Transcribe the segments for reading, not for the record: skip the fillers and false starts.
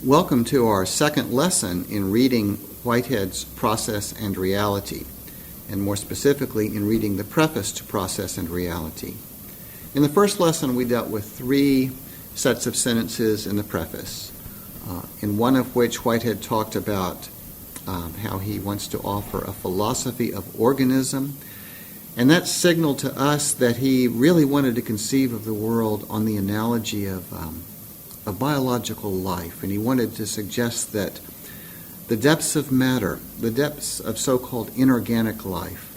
Welcome to our second lesson in reading Whitehead's Process and Reality, and more specifically in reading the preface to Process and Reality. In the first lesson, we dealt with three sets of sentences in the preface, in one of which Whitehead talked about how he wants to offer a philosophy of organism, and that signaled to us that he really wanted to conceive of the world on the analogy of biological life, and he wanted to suggest that the depths of matter, the depths of so-called inorganic life,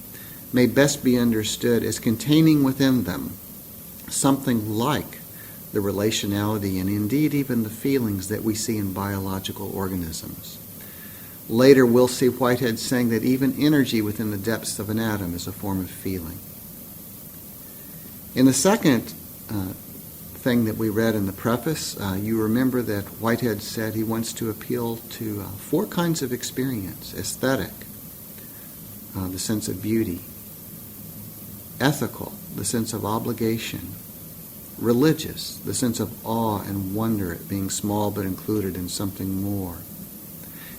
may best be understood as containing within them something like the relationality and indeed even the feelings that we see in biological organisms. Later we'll see Whitehead saying that even energy within the depths of an atom is a form of feeling. In the second thing that we read in the preface, you remember that Whitehead said he wants to appeal to four kinds of experience: aesthetic, the sense of beauty; ethical, the sense of obligation; religious, the sense of awe and wonder at being small but included in something more;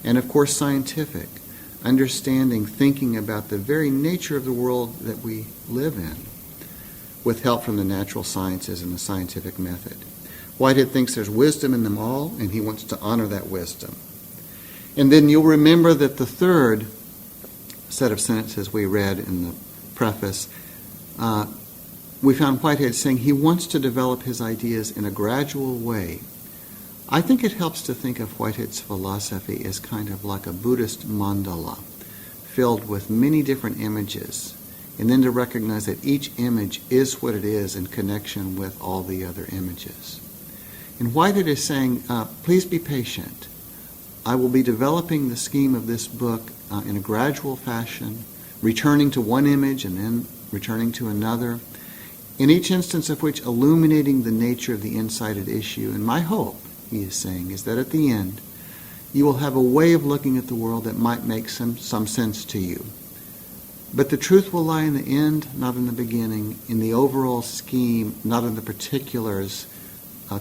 and of course scientific, understanding, thinking about the very nature of the world that we live in, with help from the natural sciences and the scientific method. Whitehead thinks there's wisdom in them all, and he wants to honor that wisdom. And then you'll remember that the third set of sentences we read in the preface, we found Whitehead saying he wants to develop his ideas in a gradual way. I think it helps to think of Whitehead's philosophy as kind of like a Buddhist mandala, filled with many different images, and then to recognize that each image is what it is in connection with all the other images. And Whitehead is saying, please be patient. I will be developing the scheme of this book in a gradual fashion, returning to one image and then returning to another, in each instance of which illuminating the nature of the insight at issue. And my hope, he is saying, is that at the end, you will have a way of looking at the world that might make some sense to you. But the truth will lie in the end, not in the beginning, in the overall scheme, not in the particulars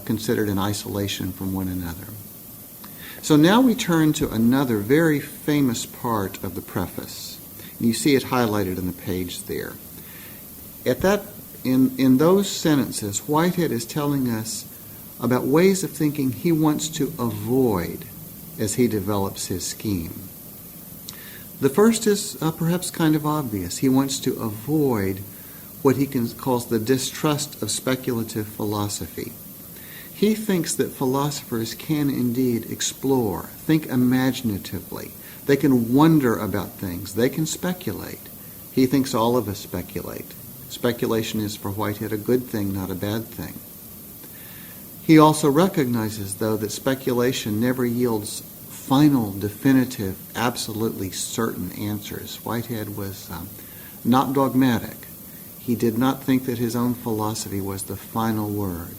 considered in isolation from one another. So now we turn to another very famous part of the preface. And you see it highlighted on the page there. In those sentences, Whitehead is telling us about ways of thinking he wants to avoid as he develops his scheme. The first is perhaps kind of obvious. He wants to avoid what he calls the distrust of speculative philosophy. He thinks that philosophers can indeed explore, think imaginatively. They can wonder about things. They can speculate. He thinks all of us speculate. Speculation is for Whitehead a good thing, not a bad thing. He also recognizes, though, that speculation never yields final, definitive, absolutely certain answers. Whitehead was not dogmatic. He did not think that his own philosophy was the final word.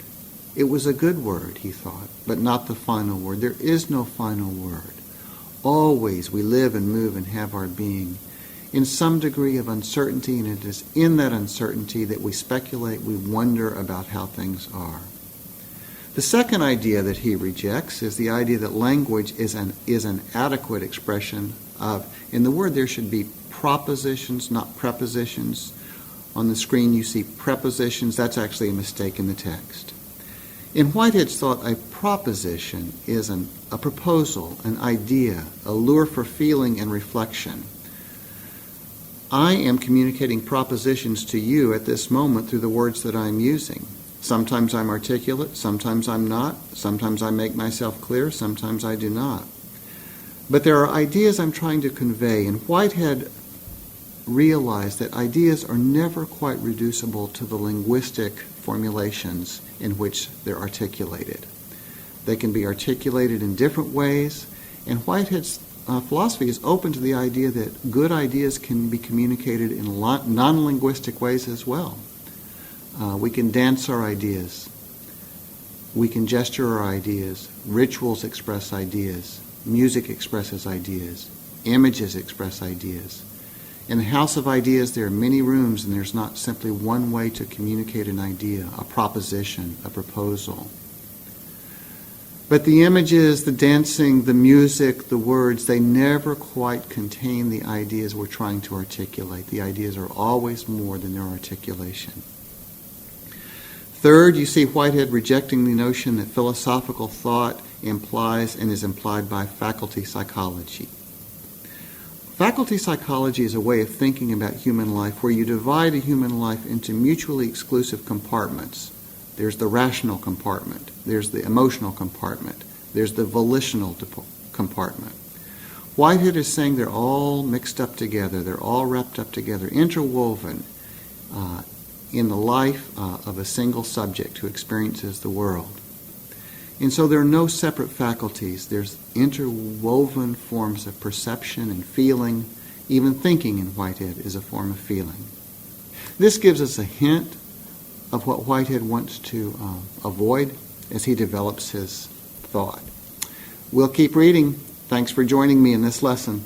It was a good word, he thought, but not the final word. There is no final word. Always we live and move and have our being in some degree of uncertainty, and it is in that uncertainty that we speculate, we wonder about how things are. The second idea that he rejects is the idea that language is an adequate expression of, in the word there should be propositions, not prepositions. On the screen you see prepositions. That's actually a mistake in the text. In Whitehead's thought, a proposition is a proposal, an idea, a lure for feeling and reflection. I am communicating propositions to you at this moment through the words that I'm using. Sometimes I'm articulate, sometimes I'm not, sometimes I make myself clear, sometimes I do not. But there are ideas I'm trying to convey, and Whitehead realized that ideas are never quite reducible to the linguistic formulations in which they're articulated. They can be articulated in different ways, and Whitehead's philosophy is open to the idea that good ideas can be communicated in non-linguistic ways as well. We can dance our ideas. We can gesture our ideas. Rituals express ideas. Music expresses ideas. Images express ideas. In the house of ideas, there are many rooms, and there's not simply one way to communicate an idea, a proposition, a proposal. But the images, the dancing, the music, the words, they never quite contain the ideas we're trying to articulate. The ideas are always more than their articulation. Third, you see Whitehead rejecting the notion that philosophical thought implies and is implied by faculty psychology. Faculty psychology is a way of thinking about human life where you divide a human life into mutually exclusive compartments. There's the rational compartment. There's the emotional compartment. There's the volitional compartment. Whitehead is saying they're all mixed up together. They're all wrapped up together, interwoven in the life of a single subject who experiences the world. And so there are no separate faculties. There's interwoven forms of perception and feeling. Even thinking in Whitehead is a form of feeling. This gives us a hint of what Whitehead wants to avoid as he develops his thought. We'll keep reading. Thanks for joining me in this lesson.